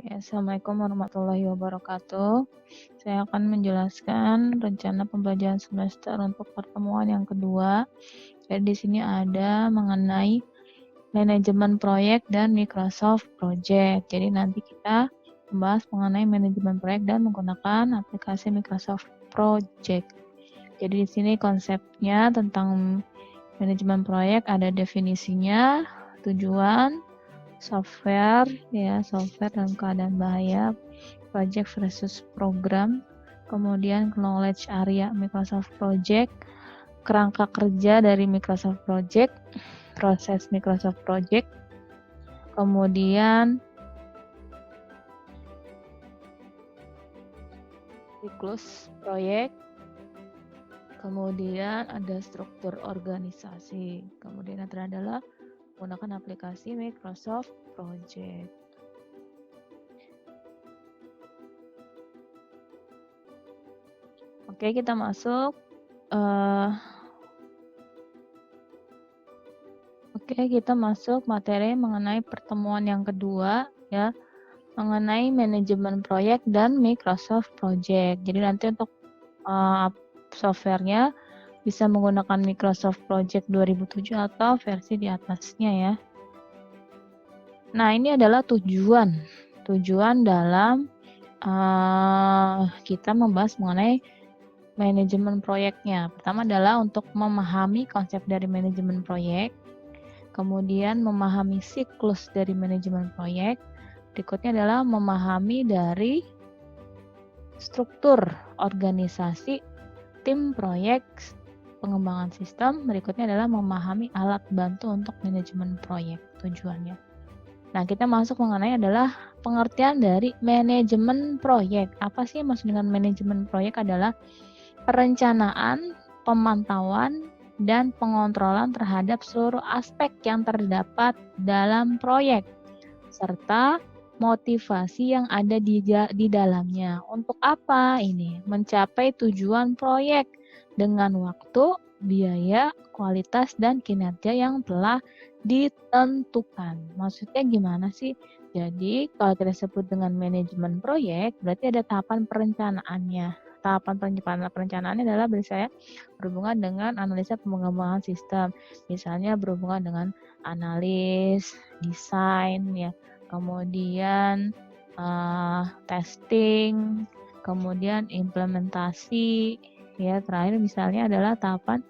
Assalamualaikum warahmatullahi wabarakatuh. Saya akan menjelaskan rencana pembelajaran semester untuk pertemuan yang kedua. Jadi di sini ada mengenai manajemen proyek dan Microsoft Project. Jadi nanti kita membahas mengenai manajemen proyek dan menggunakan aplikasi Microsoft Project. Jadi di sini konsepnya tentang manajemen proyek ada definisinya, tujuan, software dalam keadaan bahaya, project versus program, kemudian knowledge area Microsoft Project, kerangka kerja dari Microsoft Project, proses Microsoft Project, kemudian siklus proyek, kemudian ada struktur organisasi, kemudian yang terakhir adalah menggunakan aplikasi Microsoft Project. Oke, kita masuk. Kita masuk materi mengenai pertemuan yang kedua, ya, mengenai manajemen proyek dan Microsoft Project. Jadi nanti untuk softwarenya bisa menggunakan Microsoft Project 2007 atau versi di atasnya ya. Nah, ini adalah tujuan dalam kita membahas mengenai manajemen proyeknya. Pertama adalah untuk memahami konsep dari manajemen proyek, kemudian memahami siklus dari manajemen proyek, berikutnya adalah memahami dari struktur organisasi tim proyek pengembangan sistem, berikutnya adalah memahami alat bantu untuk manajemen proyek tujuannya. Nah, kita masuk mengenai adalah pengertian dari manajemen proyek. Apa sih maksud dengan manajemen proyek? Adalah perencanaan, pemantauan, dan pengontrolan terhadap seluruh aspek yang terdapat dalam proyek, serta motivasi yang ada di dalamnya. Untuk apa ini? Mencapai tujuan proyek dengan waktu, biaya, kualitas, dan kinerja yang telah ditentukan. Maksudnya gimana sih? Jadi, kalau kita sebut dengan manajemen proyek, berarti ada tahapan perencanaannya. Tahapan perencanaannya adalah berhubungan dengan analisa pengembangan sistem. Misalnya berhubungan dengan analis, desain, ya, kemudian testing, kemudian implementasi, ya, terakhir misalnya adalah tahapan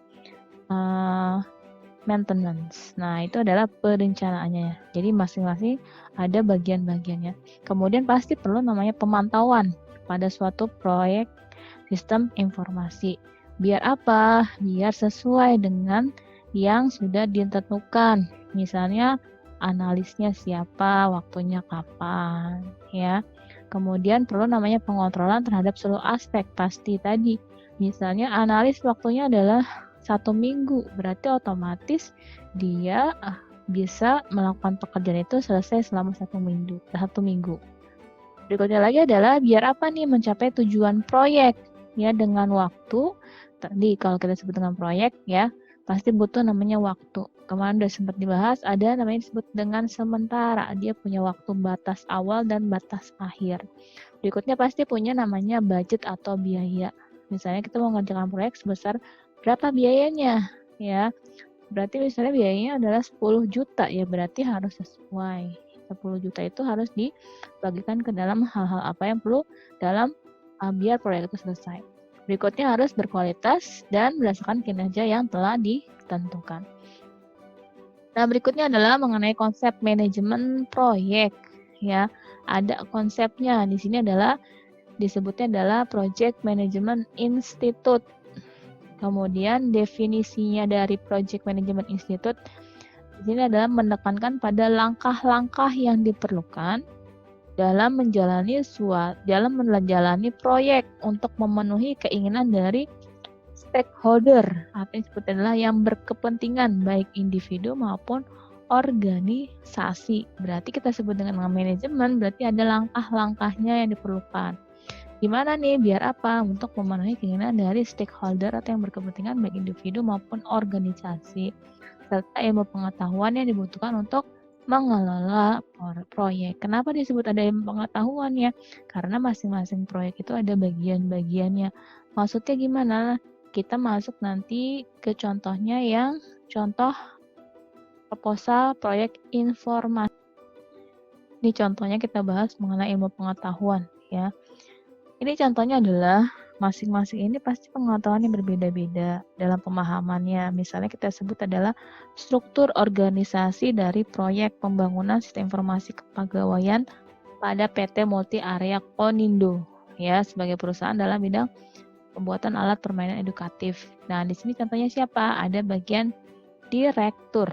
maintenance. Nah, itu adalah perencanaannya ya. Jadi masing-masing ada bagian-bagiannya. Kemudian pasti perlu namanya pemantauan pada suatu proyek sistem informasi. Biar apa? Biar sesuai dengan yang sudah ditentukan. Misalnya analisnya siapa, waktunya kapan, ya. Kemudian perlu namanya pengontrolan terhadap seluruh aspek pasti tadi. Misalnya analis waktunya adalah 1 minggu, berarti otomatis dia bisa melakukan pekerjaan itu selesai selama 1 minggu. Berikutnya lagi adalah biar apa nih? Mencapai tujuan proyek, ya, dengan waktu. Tadi kalau kita sebut dengan proyek, ya, pasti butuh namanya waktu. Kemarin udah sempat dibahas, ada namanya disebut dengan sementara. Dia punya waktu batas awal dan batas akhir. Berikutnya pasti punya namanya budget atau biaya. Misalnya kita mau mengerjakan proyek sebesar berapa biayanya, ya. Berarti misalnya biayanya adalah 10 juta, ya, berarti harus sesuai. 10 juta itu harus dibagikan ke dalam hal-hal apa yang perlu dalam biar proyek itu selesai. Berikutnya harus berkualitas dan berdasarkan kinerja yang telah ditentukan. Nah, berikutnya adalah mengenai konsep manajemen proyek, ya. Ada konsepnya. Di sini adalah disebutnya adalah Project Management Institute. Kemudian definisinya dari Project Management Institute di sini adalah menekankan pada langkah-langkah yang diperlukan dalam menjalani proyek untuk memenuhi keinginan dari stakeholder atau yang disebut adalah yang berkepentingan baik individu maupun organisasi. Berarti kita sebut dengan manajemen, berarti ada langkah-langkahnya yang diperlukan. Gimana nih? Biar apa? Untuk memenuhi keinginan dari stakeholder atau yang berkepentingan baik individu maupun organisasi, serta ilmu pengetahuan yang dibutuhkan untuk mengelola proyek. Kenapa disebut ada ilmu pengetahuan ya? Karena masing-masing proyek itu ada bagian-bagiannya. Maksudnya gimana? Kita masuk nanti ke contohnya yang contoh proposal proyek informasi. Di contohnya kita bahas mengenai ilmu pengetahuan ya. Ini contohnya adalah masing-masing ini pasti pengetahuannya berbeda-beda dalam pemahamannya. Misalnya kita sebut adalah struktur organisasi dari proyek pembangunan sistem informasi kepegawaian pada PT Multi Area Konindo ya, sebagai perusahaan dalam bidang pembuatan alat permainan edukatif. Nah, di sini contohnya siapa? Ada bagian direktur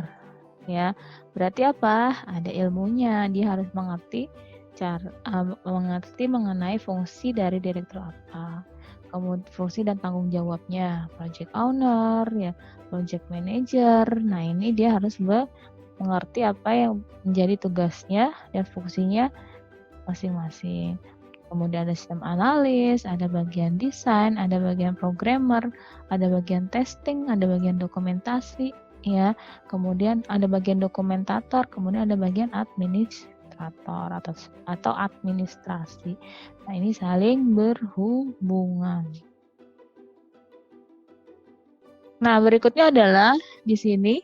ya. Berarti apa? Ada ilmunya, dia harus mengerti mengenai fungsi dari direktur apa, kemudian fungsi dan tanggung jawabnya, project owner ya, project manager. Nah, ini dia harus mengerti apa yang menjadi tugasnya dan fungsinya masing-masing. Kemudian ada sistem analis, ada bagian desain, ada bagian programmer, ada bagian testing, ada bagian dokumentasi ya. Kemudian ada bagian dokumentator, kemudian ada bagian administrator atau administrasi. Nah, ini saling berhubungan. Nah, berikutnya adalah di sini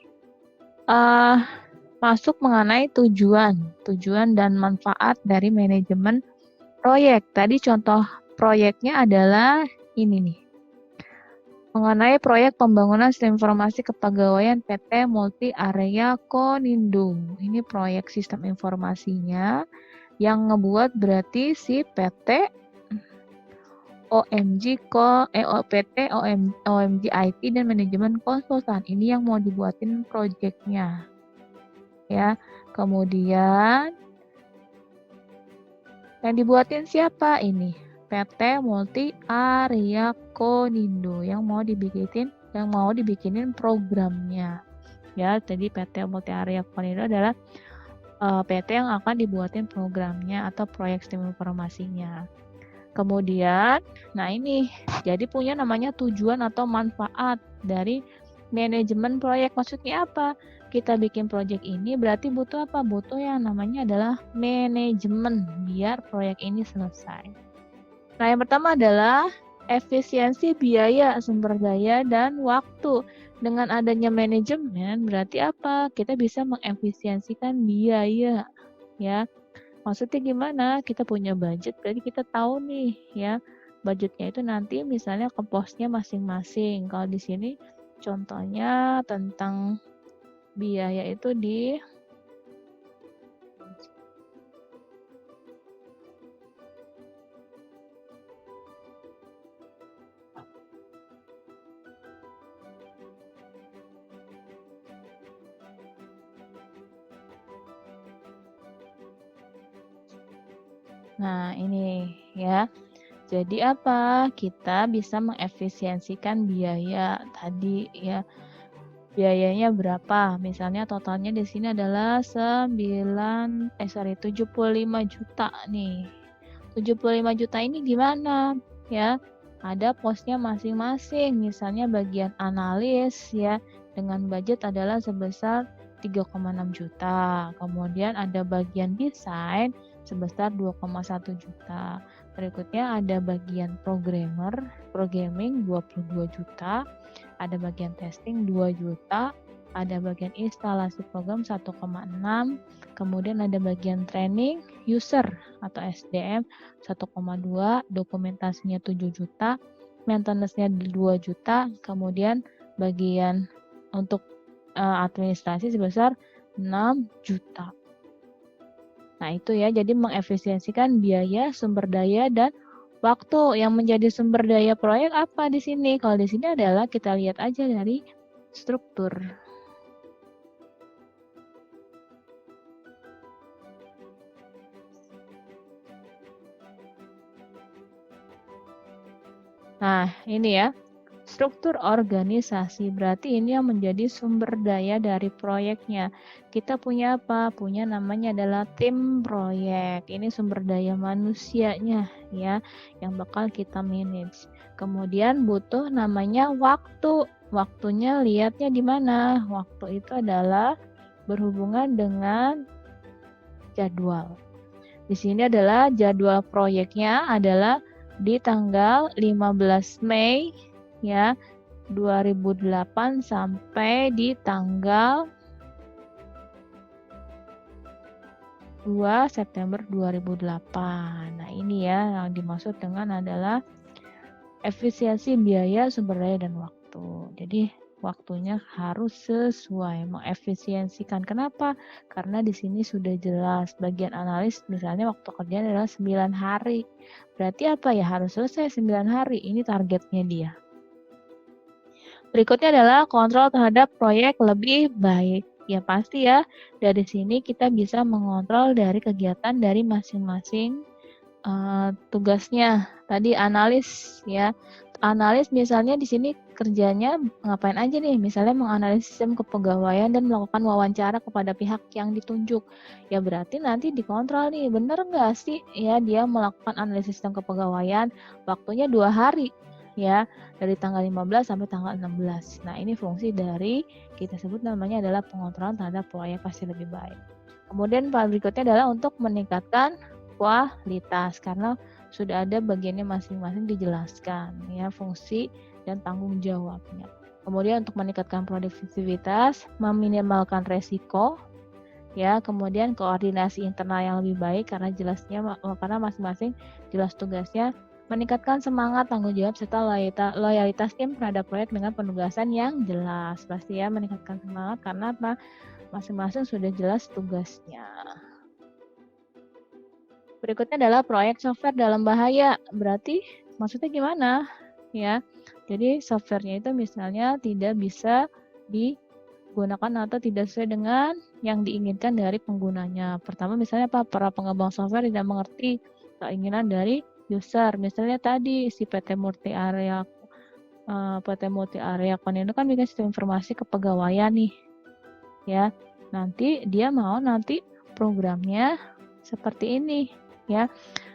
masuk mengenai tujuan dan manfaat dari manajemen proyek. Tadi contoh proyeknya adalah ini nih. Mengenai proyek pembangunan sistem informasi kepegawaian PT Multi Area Konindo. Ini proyek sistem informasinya yang ngebuat berarti si PT OMG IT dan manajemen konsultan. Ini yang mau dibuatin proyeknya. Ya. Kemudian yang dibuatin siapa ini? PT Multi Area Konindo yang mau dibikinin programnya. Ya, jadi PT Multi Area Konindo adalah PT yang akan dibuatin programnya atau proyek sistem informasinya. Kemudian, nah ini jadi punya namanya tujuan atau manfaat dari manajemen proyek. Maksudnya apa? Kita bikin proyek ini berarti butuh apa? Butuh yang namanya adalah manajemen biar proyek ini selesai. Nah, yang pertama adalah efisiensi biaya, sumber daya, dan waktu. Dengan adanya manajemen berarti apa? Kita bisa mengefisiensikan biaya ya. Maksudnya gimana? Kita punya budget, berarti kita tahu nih ya, budgetnya itu nanti misalnya ke posnya masing-masing. Kalau di sini contohnya tentang biaya itu di Nah, ini ya. Jadi apa? Kita bisa mengefisiensikan biaya tadi ya. Biayanya berapa? Misalnya totalnya di sini adalah 75 juta nih. 75 juta ini gimana? Ya, ada posnya masing-masing. Misalnya bagian analis ya dengan budget adalah sebesar 3,6 juta. Kemudian ada bagian desain sebesar 2,1 juta. Berikutnya ada bagian programming 22 juta. Ada bagian testing 2 juta. Ada bagian instalasi program 1,6. Kemudian ada bagian training user atau SDM 1,2, dokumentasinya 7 juta, maintenance-nya 2 juta, kemudian bagian untuk administrasi sebesar 6 juta. Nah, itu ya, jadi mengefisiensikan biaya, sumber daya, dan waktu. Yang menjadi sumber daya proyek apa di sini? Kalau di sini adalah kita lihat aja dari struktur. Nah, ini ya, struktur organisasi. Berarti ini yang menjadi sumber daya dari proyeknya. Kita punya apa? Punya namanya adalah tim proyek. Ini sumber daya manusianya ya, yang bakal kita manage. Kemudian butuh namanya waktu. Waktunya lihatnya di mana? Waktu itu adalah berhubungan dengan jadwal. Di sini adalah jadwal proyeknya adalah di tanggal 15 Mei ya 2008 sampai di tanggal 2 September 2008. Nah, ini ya yang dimaksud dengan adalah efisiensi biaya, sumber daya, dan waktu. Jadi waktunya harus sesuai, mengefisiensikan. Kenapa? Karena di sini sudah jelas bagian analis misalnya waktu kerja adalah 9 hari. Berarti apa ya? Harus selesai 9 hari. Ini targetnya dia. Berikutnya adalah kontrol terhadap proyek lebih baik. Ya pasti ya, dari sini kita bisa mengontrol dari kegiatan dari masing-masing tugasnya. Tadi analis ya. Analis misalnya di sini kerjanya ngapain aja nih? Misalnya menganalisis sistem kepegawaian dan melakukan wawancara kepada pihak yang ditunjuk. Ya berarti nanti dikontrol nih, bener nggak sih ya dia melakukan analisis sistem kepegawaian, waktunya 2 hari ya, dari tanggal 15 sampai tanggal 16. Nah ini fungsi dari kita sebut namanya adalah pengontrolan terhadap proyek pasti lebih baik. Kemudian berikutnya adalah untuk meningkatkan kualitas karena sudah ada bagiannya masing-masing dijelaskan ya fungsi dan tanggung jawabnya. Kemudian untuk meningkatkan produktivitas, meminimalkan resiko ya, kemudian koordinasi internal yang lebih baik karena karena masing-masing jelas tugasnya, meningkatkan semangat, tanggung jawab serta loyalitas tim terhadap proyek dengan penugasan yang jelas. Pasti ya meningkatkan semangat karena apa? Masing-masing sudah jelas tugasnya. Berikutnya adalah proyek software dalam bahaya. Berarti maksudnya gimana? Ya. Jadi softwarenya itu misalnya tidak bisa digunakan atau tidak sesuai dengan yang diinginkan dari penggunanya. Pertama misalnya apa? Para pengembang software tidak mengerti keinginan dari user. Misalnya tadi si PT Multi Area Kon itu kan bikin sistem informasi kepegawaian nih. Ya. Nanti dia mau programnya seperti ini ya,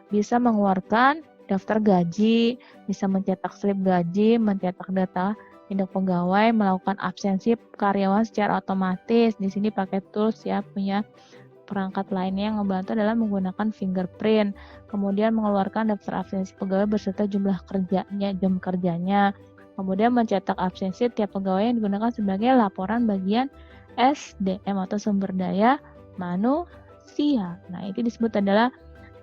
bisa mengeluarkan daftar gaji, bisa mencetak slip gaji, mencetak data induk pegawai, melakukan absensi karyawan secara otomatis. Di sini pakai tools ya, punya perangkat lainnya yang membantu adalah menggunakan fingerprint. Kemudian mengeluarkan daftar absensi pegawai beserta jumlah jam kerjanya. Kemudian mencetak absensi tiap pegawai yang digunakan sebagai laporan bagian SDM atau sumber daya manusia. Nah, itu disebut adalah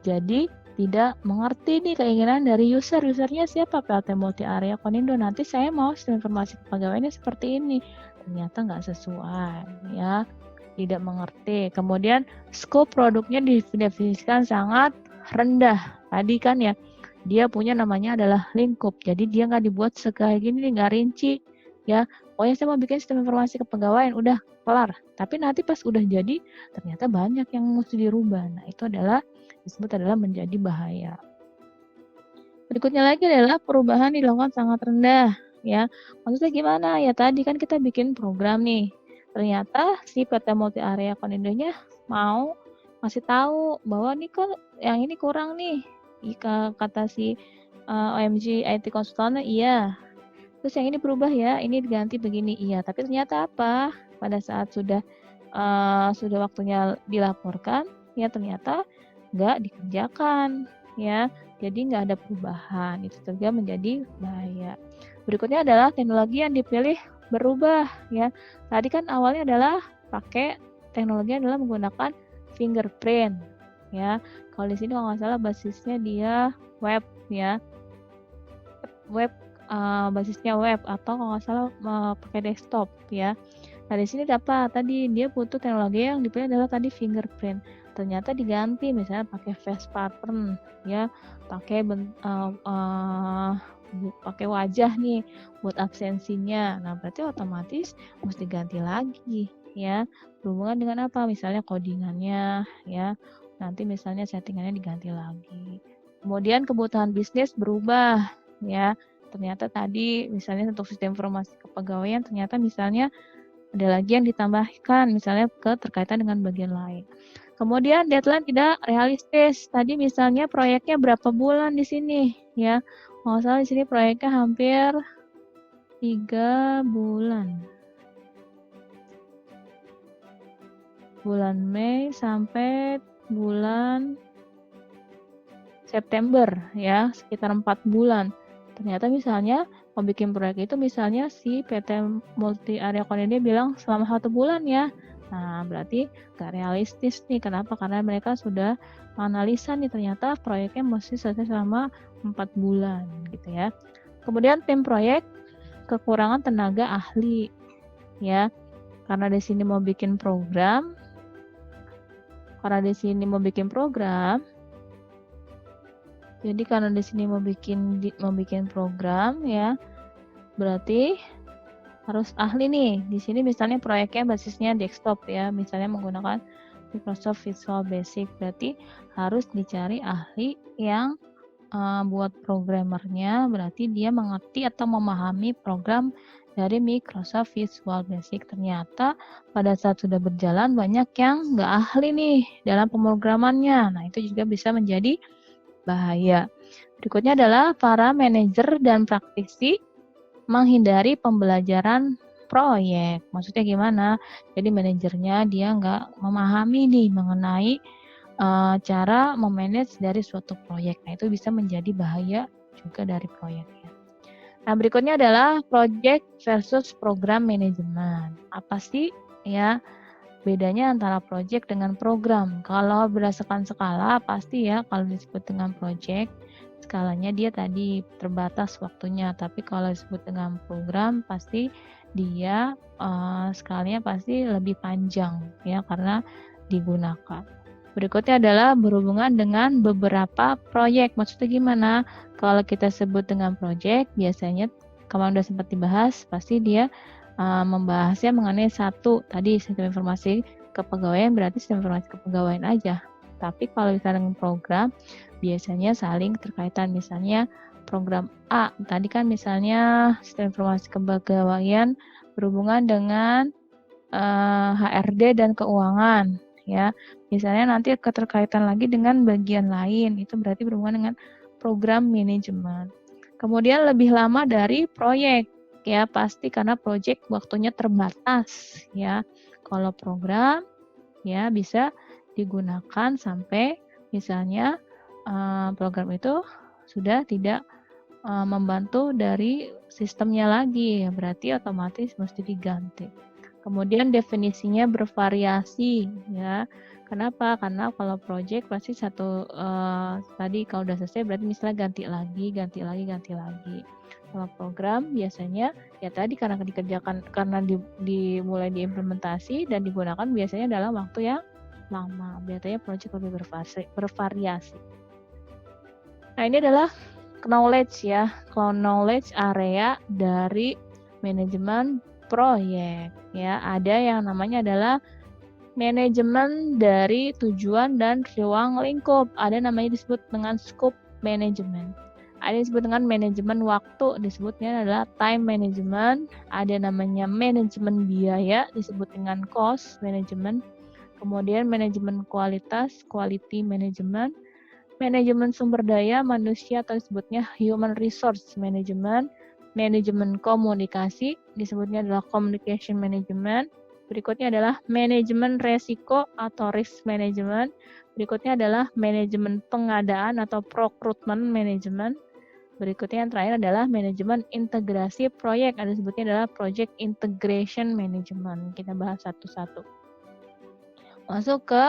jadi tidak mengerti nih keinginan dari user. Usernya siapa? PT Multi Area Konindo. Nanti saya mau sistem informasi kepegawaiannya seperti ini. Ternyata nggak sesuai ya. Tidak mengerti. Kemudian scope produknya didefinisikan sangat rendah. Tadi kan ya, dia punya namanya adalah lingkup. Jadi dia nggak dibuat kayak gini, nggak rinci. Ya, pokoknya saya mau bikin sistem informasi kepegawaian, udah kelar. Tapi nanti pas udah jadi, ternyata banyak yang mesti dirubah. Nah, itu disebut adalah menjadi bahaya. Berikutnya lagi adalah perubahan dilakukan sangat rendah. Ya, maksudnya gimana? Ya tadi kan kita bikin program nih. Ternyata si PT Multi Area Konindonya mau masih tahu bahwa nih kok yang ini kurang nih. Kata si OMG IT konsultannya iya. Terus yang ini berubah ya, ini diganti begini iya. Tapi ternyata apa? Pada saat sudah waktunya dilaporkan, ya ternyata nggak dikerjakan ya, jadi nggak ada perubahan, itu juga menjadi bahaya. Berikutnya adalah teknologi yang dipilih berubah ya. Tadi kan awalnya adalah pakai teknologi adalah menggunakan fingerprint ya. Kalau di sini kalau nggak salah basisnya dia web ya, basisnya web atau kalau nggak salah pakai desktop ya. Nah di sini dapat tadi dia butuh teknologi yang dipilih adalah tadi fingerprint. Ternyata diganti misalnya pakai face pattern ya, pakai pakai wajah nih buat absensinya. Nah berarti otomatis mesti ganti lagi ya, berhubungan dengan apa? Misalnya codingannya ya, nanti misalnya settingannya diganti lagi. Kemudian kebutuhan bisnis berubah ya. Ternyata tadi misalnya untuk sistem informasi kepegawaian ternyata misalnya ada lagi yang ditambahkan misalnya keterkaitan dengan bagian lain. Kemudian deadline tidak realistis. Tadi misalnya proyeknya berapa bulan di sini ya. Nggak salah di sini proyeknya hampir 3 bulan. Bulan Mei sampai bulan September ya, sekitar 4 bulan. Ternyata misalnya mau bikin proyek itu misalnya si PT Multi Area Konindia bilang selama 1 bulan ya. Nah, berarti gak realistis nih. Kenapa? Karena mereka sudah menganalisa nih ternyata proyeknya mesti selesai selama 4 bulan gitu ya. Kemudian tim proyek kekurangan tenaga ahli ya. Karena di sini mau bikin program, jadi karena di sini mau bikin program ya, berarti harus ahli nih. Di sini misalnya proyeknya basisnya desktop ya, misalnya menggunakan Microsoft Visual Basic, berarti harus dicari ahli yang buat programmernya, berarti dia mengerti atau memahami program dari Microsoft Visual Basic. Ternyata pada saat sudah berjalan banyak yang nggak ahli nih dalam pemrogramannya. Nah, itu juga bisa menjadi bahaya. Berikutnya adalah para manajer dan praktisi menghindari pembelajaran proyek. Maksudnya gimana? Jadi manajernya dia nggak memahami nih mengenai cara memanage dari suatu proyek. Nah, itu bisa menjadi bahaya juga dari proyeknya. Nah, berikutnya adalah project versus program manajemen. Apa sih ya bedanya antara project dengan program? Kalau berdasarkan skala pasti ya kalau disebut dengan project skalanya dia tadi terbatas waktunya, tapi kalau disebut dengan program pasti dia skalanya pasti lebih panjang ya karena digunakan. Berikutnya adalah berhubungan dengan beberapa proyek. Maksudnya gimana? Kalau kita sebut dengan proyek biasanya kemarin udah sempat dibahas, pasti dia membahasnya mengenai satu tadi sistem informasi kepegawaian, berarti sistem informasi kepegawaian aja. Tapi kalau misalnya dengan program biasanya saling terkaitan. Misalnya program A tadi kan misalnya sistem informasi kepegawaian berhubungan dengan HRD dan keuangan ya. Misalnya nanti keterkaitan lagi dengan bagian lain, itu berarti berhubungan dengan program manajemen. Kemudian lebih lama dari proyek ya, pasti karena proyek waktunya terbatas ya. Kalau program ya bisa digunakan sampai misalnya program itu sudah tidak membantu dari sistemnya lagi ya, berarti otomatis mesti diganti. Kemudian definisinya bervariasi ya. Kenapa? Karena kalau project pasti satu tadi kalau udah selesai berarti misalnya ganti lagi. Kalau program biasanya ya tadi karena dikerjakan karena dimulai diimplementasi dan digunakan biasanya dalam waktu yang lama. Biasanya project lebih bervariasi. Nah, ini adalah knowledge ya, knowledge area dari manajemen proyek ya. Ada yang namanya adalah manajemen dari tujuan dan ruang lingkup. Ada namanya disebut dengan scope management. Ada disebut dengan manajemen waktu, disebutnya adalah time management. Ada namanya manajemen biaya, disebut dengan cost management. Kemudian manajemen kualitas, quality management. Manajemen sumber daya manusia atau disebutnya human resource management. Manajemen komunikasi, disebutnya adalah communication management. Berikutnya adalah manajemen resiko atau risk management. Berikutnya adalah manajemen pengadaan atau procurement management. Berikutnya yang terakhir adalah manajemen integrasi proyek. Ada disebutnya adalah project integration management. Kita bahas satu-satu. Masuk ke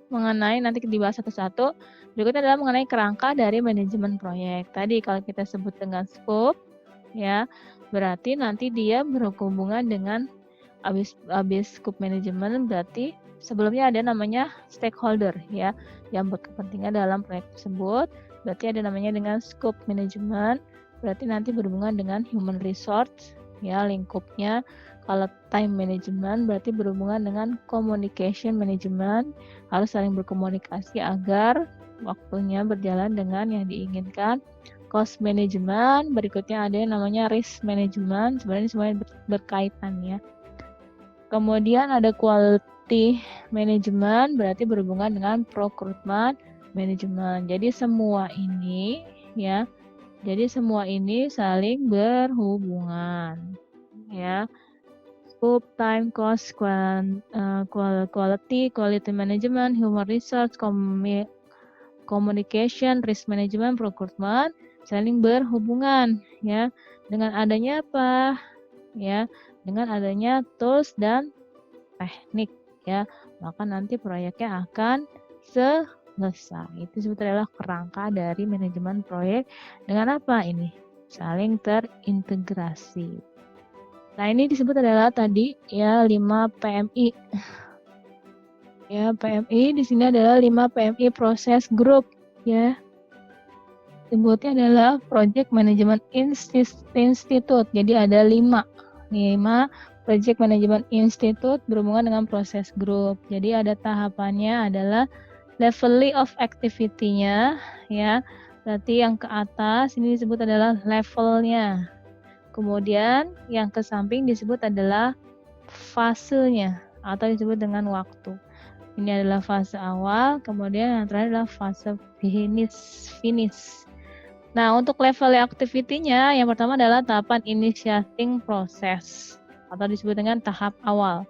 mengenai nanti dibahas satu-satu. Berikutnya adalah mengenai kerangka dari manajemen proyek. Tadi kalau kita sebut dengan scope, ya berarti nanti dia berhubungan dengan habis scope manajemen berarti sebelumnya ada namanya stakeholder ya yang berkepentingan dalam proyek tersebut. Berarti ada namanya dengan scope management. Berarti nanti berhubungan dengan human resource ya lingkupnya. Kalau time management berarti berhubungan dengan communication management, harus saling berkomunikasi agar waktunya berjalan dengan yang diinginkan. Cost management, berikutnya ada yang namanya risk management, sebenarnya semuanya berkaitan ya. Kemudian ada quality management, berarti berhubungan dengan procurement management. Jadi semua ini ya, saling berhubungan ya. scope, time, cost, quality management, human resource, communication, risk management, procurement, saling berhubungan ya. Dengan adanya apa? Ya, dengan adanya tools dan teknik ya, maka nanti proyeknya akan selesai. Itu sebetulnya adalah kerangka dari manajemen proyek dengan apa ini? Saling terintegrasi. Nah, ini disebut adalah tadi ya 5 PMI. Ya, PMI di sini adalah 5 PMI proses group ya. Sebutnya adalah Project Management Institute. Jadi ada 5 Project Management Institute berhubungan dengan proses group. Jadi ada tahapannya adalah level of activity-nya ya. Berarti yang ke atas ini disebut adalah levelnya. Kemudian yang ke samping disebut adalah fasenya atau disebut dengan waktu. Ini adalah fase awal, kemudian yang terakhir adalah fase finish. Nah, untuk level activity-nya yang pertama adalah tahapan initiating proses atau disebut dengan tahap awal.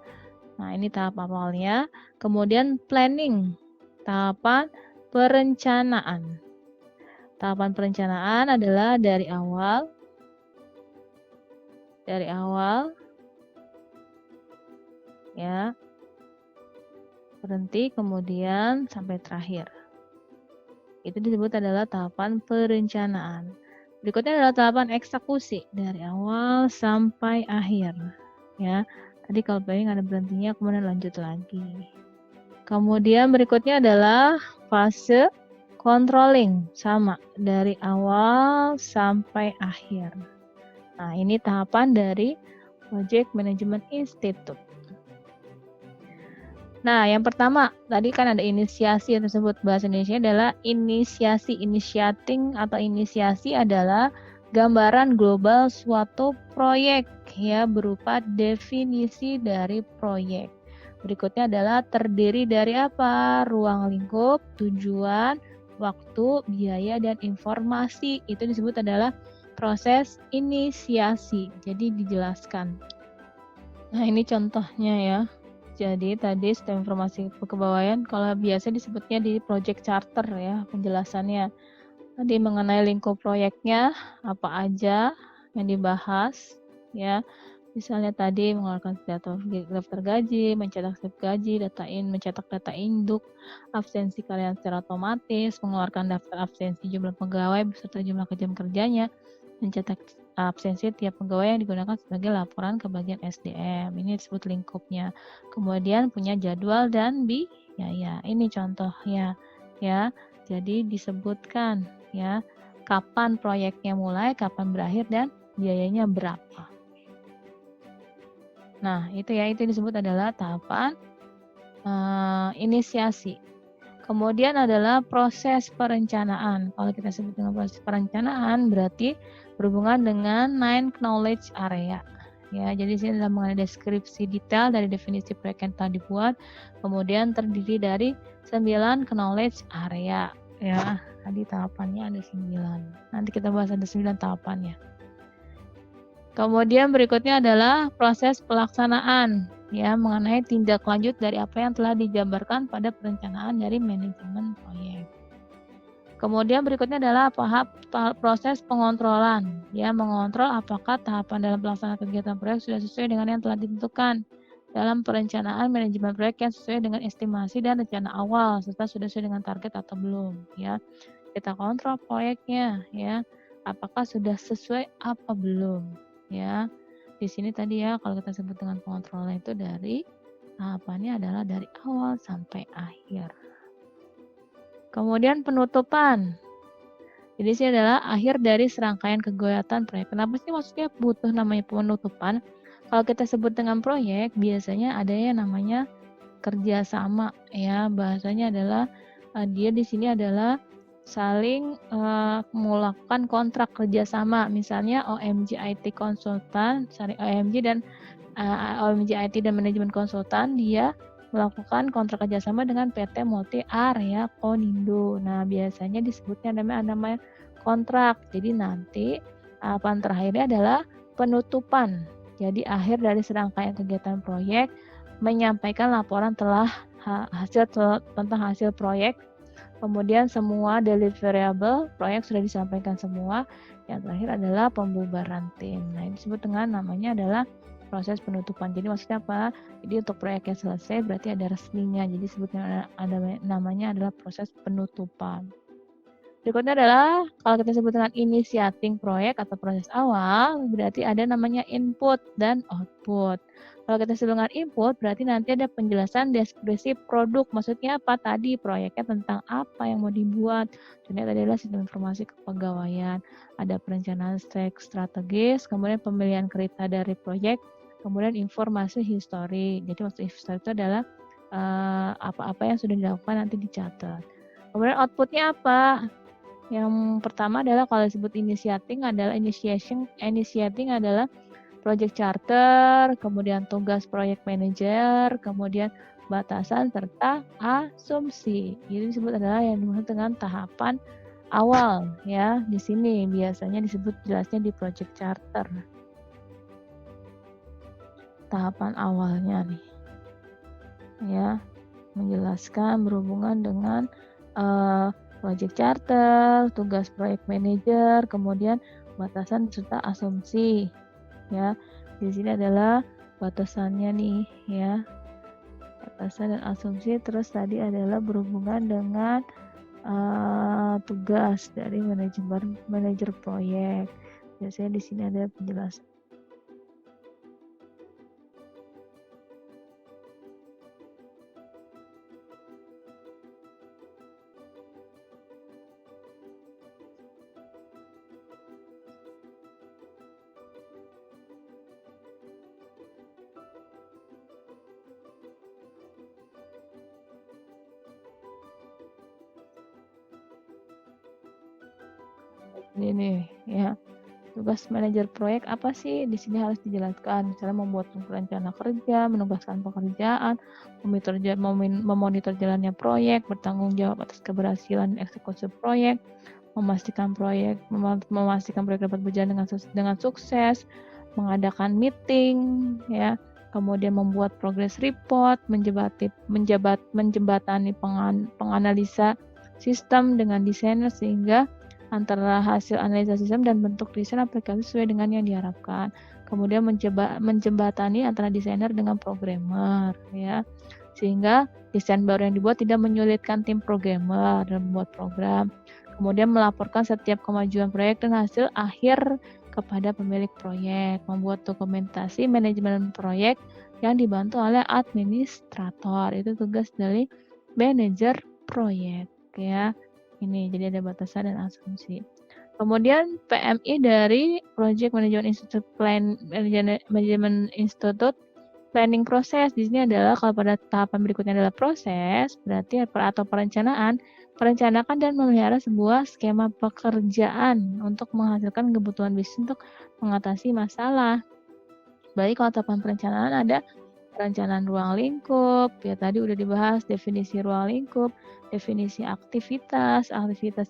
Nah, ini tahap awalnya. Kemudian planning, tahapan perencanaan. Tahapan perencanaan adalah dari awal ya, berhenti kemudian sampai terakhir. Itu disebut adalah tahapan perencanaan. Berikutnya adalah tahapan eksekusi dari awal sampai akhir. Ya, tadi kalau planning ada berhentinya, kemudian lanjut lagi. Kemudian berikutnya adalah fase controlling, sama dari awal sampai akhir. Nah, ini tahapan dari Project Management Institute. Nah, yang pertama, tadi kan ada inisiasi yang tersebut, bahasa Indonesia adalah inisiasi. Initiating atau inisiasi adalah gambaran global suatu proyek ya, berupa definisi dari proyek. Berikutnya adalah terdiri dari apa? Ruang lingkup, tujuan, waktu, biaya, dan informasi. Itu disebut adalah proses inisiasi. Jadi dijelaskan. Nah, ini contohnya ya. Jadi tadi sistem informasi kepegawaian kalau biasa disebutnya di project charter ya penjelasannya. Tadi mengenai lingkup proyeknya apa aja yang dibahas ya. Misalnya tadi mengeluarkan daftar gaji, mencetak slip gaji, mencetak data induk, absensi karyawan secara otomatis, mengeluarkan daftar absensi jumlah pegawai beserta jumlah jam kerjanya, mencetak absensi tiap pegawai yang digunakan sebagai laporan ke bagian SDM. Ini disebut lingkupnya. Kemudian punya jadwal dan biaya. Ini contohnya ya. Jadi disebutkan ya kapan proyeknya mulai, kapan berakhir dan biayanya berapa. Nah, itu disebut adalah tahapan inisiasi. Kemudian adalah proses perencanaan. Kalau kita sebut dengan proses perencanaan berarti berhubungan dengan 9 knowledge area. Ya, jadi sini adalah mengenai deskripsi detail dari definisi proyek yang telah dibuat. Kemudian terdiri dari 9 knowledge area. Ya, tadi tahapannya ada 9. Nanti kita bahas ada 9 tahapannya. Kemudian berikutnya adalah proses pelaksanaan ya mengenai tindak lanjut dari apa yang telah dijabarkan pada perencanaan dari manajemen proyek. Kemudian berikutnya adalah proses pengontrolan ya mengontrol apakah tahapan dalam pelaksanaan kegiatan proyek sudah sesuai dengan yang telah ditentukan dalam perencanaan manajemen proyek yang sesuai dengan estimasi dan rencana awal serta sudah sesuai dengan target atau belum ya. Kita kontrol proyeknya ya apakah sudah sesuai apa belum. Ya, di sini tadi ya kalau kita sebut dengan pengontrolan itu dari tahapannya adalah dari awal sampai akhir. Kemudian penutupan. Jadi ini adalah akhir dari serangkaian kegiatan proyek. Kenapa sih maksudnya butuh namanya penutupan? Kalau kita sebut dengan proyek, biasanya ada yang namanya kerjasama ya. Bahasanya adalah dia di sini adalah saling melakukan kontrak kerjasama, misalnya OMG IT konsultan, OMG dan OMG IT dan manajemen konsultan dia melakukan kontrak kerjasama dengan PT Multi Area Konindo. Nah biasanya disebutnya namanya kontrak. Jadi nanti tahapan terakhirnya adalah penutupan. Jadi akhir dari serangkaian kegiatan proyek menyampaikan laporan tentang hasil proyek. Kemudian semua deliverable proyek sudah disampaikan semua. Yang terakhir adalah pembubaran tim. Nah, ini disebut dengan namanya adalah proses penutupan. Jadi maksudnya apa? Jadi untuk proyeknya selesai berarti ada resminya. Jadi sebutnya ada namanya adalah proses penutupan. Berikutnya adalah kalau kita sebut dengan initiating proyek atau proses awal, berarti ada namanya input dan output. Kalau kita sebut dengan input, berarti nanti ada penjelasan deskripsi produk. Maksudnya apa tadi? Proyeknya tentang apa yang mau dibuat. Contohnya tadi adalah sistem informasi kepegawaian. Ada perencanaan strategis, kemudian pemilihan kriteria dari proyek, kemudian informasi histori. Jadi maksud histori itu adalah apa-apa yang sudah dilakukan nanti dicatat. Kemudian outputnya apa? Yang pertama adalah kalau disebut initiating adalah project charter, kemudian tugas project manager, kemudian batasan serta asumsi. Ini disebut adalah yang dimaksud dengan tahapan awal ya. Di sini biasanya disebut jelasnya di project charter. Tahapan awalnya nih. Ya, menjelaskan berhubungan dengan project charter, tugas project manager, kemudian batasan serta asumsi. Ya, di sini adalah batasannya nih, ya. Batasan dan asumsi. Terus tadi adalah berhubungan dengan tugas dari manajer proyek. Biasanya di sini ada penjelasan. Ini nih, ya. Tugas manajer proyek apa sih? Di sini harus dijelaskan. Misalnya membuat rencana kerja, menugaskan pekerjaan, memonitor jalannya proyek, bertanggung jawab atas keberhasilan eksekusi proyek, memastikan proyek dapat berjalan dengan sukses, mengadakan meeting, ya. Kemudian membuat progress report, menjembatani penganalisa sistem dengan desainer sehingga antara hasil analisa sistem dan bentuk desain aplikasi sesuai dengan yang diharapkan. Kemudian menjembatani antara desainer dengan programmer, ya, sehingga desain baru yang dibuat tidak menyulitkan tim programmer dalam membuat program. Kemudian melaporkan setiap kemajuan proyek dan hasil akhir kepada pemilik proyek, membuat dokumentasi manajemen proyek yang dibantu oleh administrator. Itu tugas dari manajer proyek, ya. Ini jadi ada batasan dan asumsi. Kemudian PMI dari Project Management Institute Management Institute planning proses. Di sini adalah kalau pada tahapan berikutnya adalah proses, berarti atau perencanaan, merencanakan dan memelihara sebuah skema pekerjaan untuk menghasilkan kebutuhan bisnis untuk mengatasi masalah. Baik kalau tahapan perencanaan ada perencanaan ruang lingkup, ya tadi udah dibahas definisi ruang lingkup, definisi aktivitas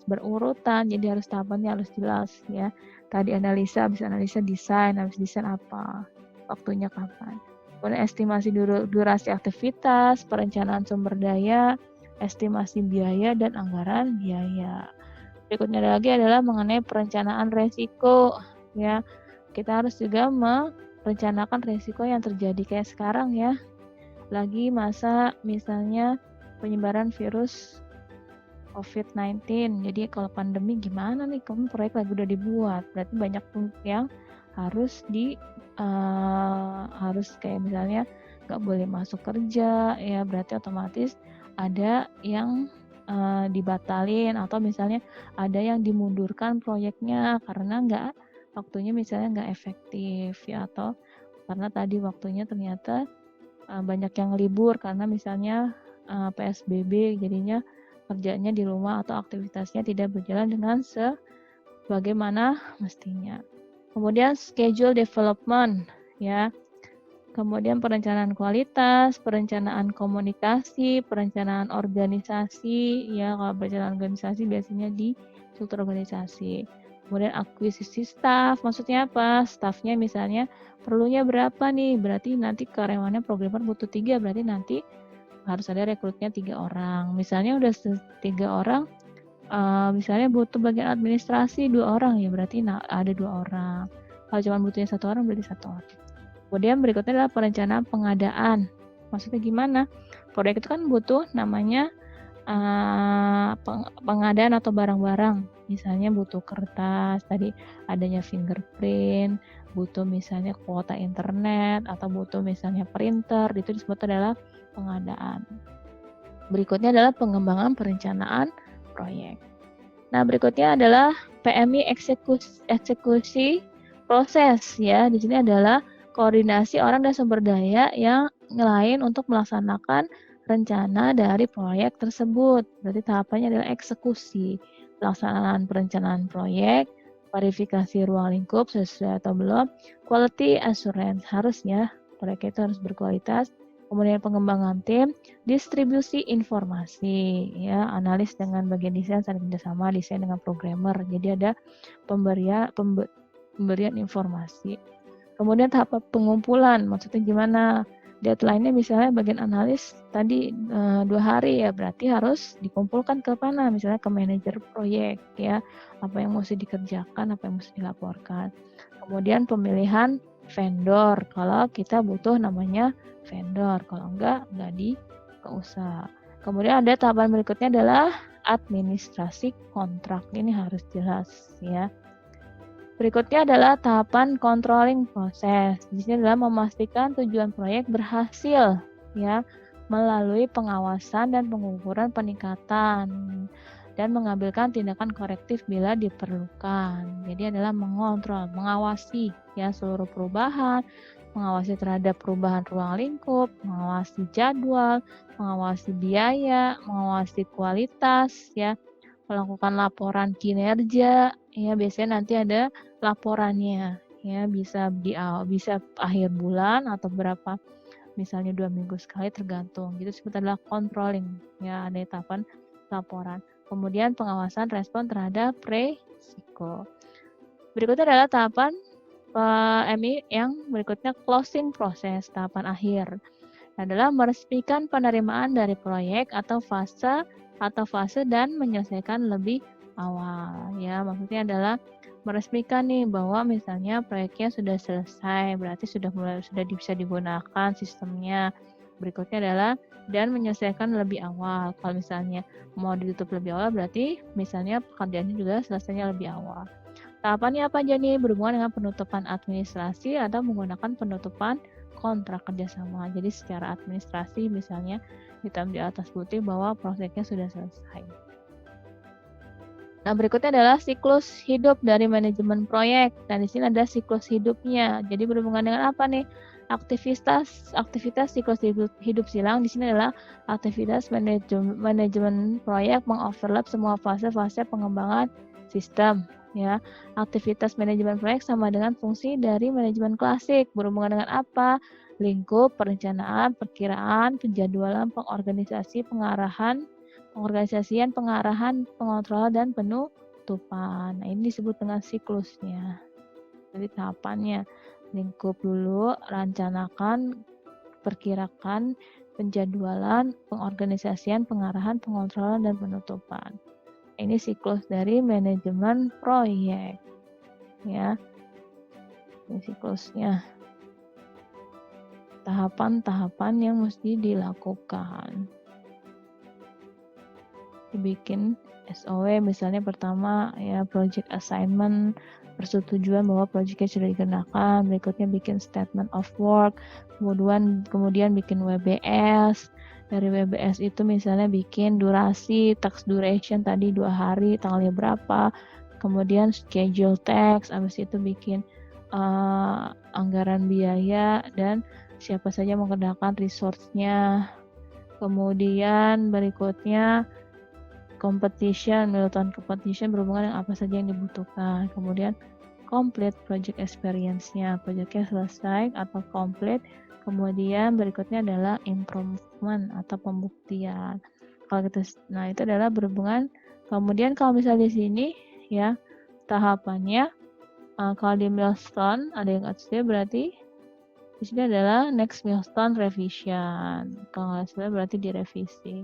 berurutan, jadi harus tahapannya harus jelas ya. Tadi analisa, habis analisa desain, habis desain apa, waktunya kapan. Kemudian estimasi durasi aktivitas, perencanaan sumber daya, estimasi biaya dan anggaran biaya. Berikutnya lagi adalah mengenai perencanaan resiko ya. Kita harus juga merencanakan resiko yang terjadi kayak sekarang ya. Lagi masa misalnya penyebaran virus COVID-19. Jadi kalau pandemi gimana nih? Kamu proyek lagi udah dibuat, berarti banyak yang harus harus kayak misalnya nggak boleh masuk kerja ya, berarti otomatis ada yang dibatalin atau misalnya ada yang dimundurkan proyeknya karena waktunya misalnya nggak efektif ya, atau karena tadi waktunya ternyata banyak yang libur karena misalnya PSBB, jadinya kerjanya di rumah atau aktivitasnya tidak berjalan dengan sebagaimana mestinya. Kemudian schedule development ya. Kemudian perencanaan kualitas, perencanaan komunikasi, perencanaan organisasi ya. Kalau perencanaan organisasi biasanya di struktur organisasi. Kemudian akuisisi staff, maksudnya apa? Staffnya misalnya perlunya berapa nih? Berarti nanti karyawannya programmer butuh 3, berarti nanti harus ada rekrutnya 3 orang. Misalnya udah 3 orang, misalnya butuh bagian administrasi 2 orang, ya berarti ada 2 orang. Kalau cuma butuhnya 1 orang, berarti 1 orang. Kemudian berikutnya adalah perencanaan pengadaan. Maksudnya gimana? Proyek itu kan butuh namanya pengadaan atau barang-barang, misalnya butuh kertas, tadi adanya fingerprint, butuh misalnya kuota internet, atau butuh misalnya printer, itu disebut adalah pengadaan. Berikutnya adalah pengembangan perencanaan proyek. Nah, berikutnya adalah PMI eksekusi proses ya. Di sini adalah koordinasi orang dan sumber daya yang lain untuk melaksanakan rencana dari proyek tersebut. Berarti tahapannya adalah eksekusi, pelaksanaan perencanaan proyek, verifikasi ruang lingkup sesuai atau belum, quality assurance harusnya proyek itu harus berkualitas, kemudian pengembangan tim, distribusi informasi, ya, analis dengan bagian desain saling kerjasama, desain dengan programmer. Jadi ada pemberian informasi. Kemudian tahap pengumpulan, maksudnya gimana? Deadline-nya misalnya bagian analis tadi 2 hari ya, berarti harus dikumpulkan ke mana? Misalnya ke manajer proyek ya, apa yang mesti dikerjakan, apa yang mesti dilaporkan. Kemudian pemilihan vendor, kalau kita butuh namanya vendor, kalau enggak usah. Kemudian ada tahapan berikutnya adalah administrasi kontrak, ini harus jelas ya. Berikutnya adalah tahapan controlling proses. Di sini adalah memastikan tujuan proyek berhasil ya melalui pengawasan dan pengukuran peningkatan dan mengambilkan tindakan korektif bila diperlukan. Jadi adalah mengontrol, mengawasi ya seluruh perubahan, mengawasi terhadap perubahan ruang lingkup, mengawasi jadwal, mengawasi biaya, mengawasi kualitas ya, melakukan laporan kinerja ya, biasanya nanti ada laporannya ya, bisa akhir bulan atau berapa, misalnya 2 minggu sekali tergantung, gitu disebut adalah controlling ya, ada tahapan laporan. Kemudian pengawasan respon terhadap resiko. Berikutnya adalah tahapan PMI yang berikutnya closing proses, tahapan akhir adalah meresmikan penerimaan dari proyek atau fase dan menyelesaikan lebih awal ya. Maksudnya adalah meresmikan nih bahwa misalnya proyeknya sudah selesai, berarti sudah bisa digunakan sistemnya. Berikutnya adalah dan menyelesaikan lebih awal. Kalau misalnya mau ditutup lebih awal, berarti misalnya pekerjaannya juga selesainya lebih awal. Tahapannya apa aja nih? Berhubungan dengan penutupan administrasi atau menggunakan penutupan kontrak kerjasama. Jadi secara administrasi misalnya hitam di atas putih bahwa proyeknya sudah selesai. Nah, berikutnya adalah siklus hidup dari manajemen proyek. Dan di sini ada siklus hidupnya. Jadi berhubungan dengan apa nih? Aktivitas siklus hidup silang di sini adalah aktivitas manajemen proyek mengoverlap semua fase-fase pengembangan sistem ya. Aktivitas manajemen proyek sama dengan fungsi dari manajemen klasik. Berhubungan dengan apa? Lingkup, perencanaan, perkiraan, penjadwalan, pengorganisasian, pengarahan, pengontrolan, dan penutupan. Nah, ini disebut dengan siklusnya. Jadi tahapannya, lingkup dulu, rencanakan, perkirakan, penjadwalan, pengorganisasian, pengarahan, pengontrolan, dan penutupan. Ini siklus dari manajemen proyek. Ya. Ini siklusnya. Tahapan-tahapan yang mesti dilakukan. Dibikin SOW misalnya pertama ya project assignment, persetujuan bahwa proyeknya sudah dikenakan, berikutnya bikin statement of work, kemudian bikin WBS. Dari WBS itu misalnya bikin durasi, tax duration tadi 2 hari, tanggalnya berapa, kemudian schedule tax, habis itu bikin anggaran biaya dan siapa saja mengerjakan resource-nya. Kemudian berikutnya Milestone competition berhubungan dengan apa saja yang dibutuhkan. Kemudian complete project experience-nya, proyeknya selesai atau complete. Kemudian berikutnya adalah improvement atau pembuktian. Nah itu adalah berhubungan. Kemudian kalau misalnya di sini ya tahapannya. Kalau di milestone ada yang asli berarti di sini adalah next milestone revision. Kalau nggak salah berarti direvisi.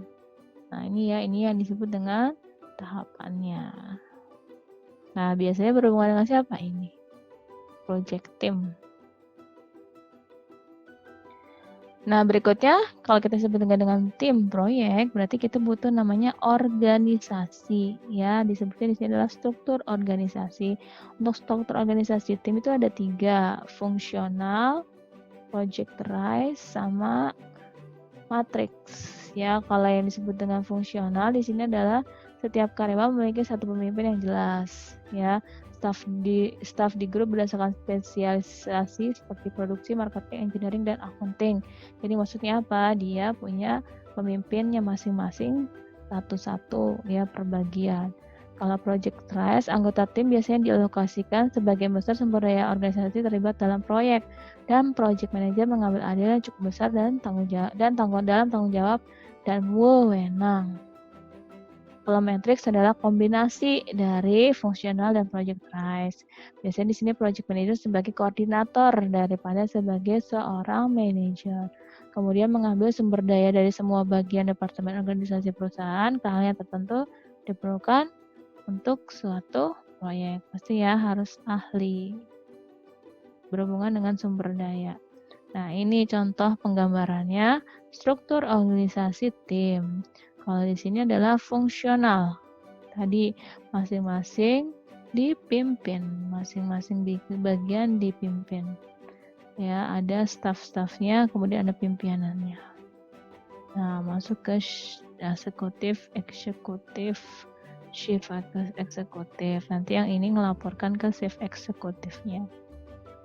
Nah ini yang disebut dengan tahapannya. Nah biasanya berhubungan dengan siapa ini? Project team. Nah, berikutnya kalau kita sebut dengan tim proyek, berarti kita butuh namanya organisasi, ya. Disebutnya di sini adalah struktur organisasi. Untuk struktur organisasi tim itu ada 3, fungsional, projectorize, sama matrix. Ya, kalau yang disebut dengan fungsional di sini adalah setiap karyawan memiliki satu pemimpin yang jelas, ya. Staff di grup berdasarkan spesialisasi seperti produksi, marketing, engineering, dan accounting. Jadi maksudnya apa? Dia punya pemimpinnya masing-masing satu-satu, ya, per bagian. Kalau project trust, anggota tim biasanya dialokasikan sebagian besar sumber daya organisasi terlibat dalam proyek, dan project manager mengambil andil yang cukup besar dan tanggung jawab dan wewenang. Kalau matrix adalah kombinasi dari fungsional dan project trust. Biasanya di sini project manager sebagai koordinator daripada sebagai seorang manajer. Kemudian mengambil sumber daya dari semua bagian departemen organisasi perusahaan ke hal yang tertentu diperlukan untuk suatu proyek. Pasti ya harus ahli berhubungan dengan sumber daya. Nah, ini contoh penggambarannya struktur organisasi tim. Kalau di sini adalah fungsional. Tadi masing-masing dipimpin, masing-masing bagian dipimpin. Ya, ada staff-staffnya, kemudian ada pimpinannya. Nah, masuk ke eksekutif, chief eksekutif. Nanti yang ini melaporkan ke chief eksekutifnya.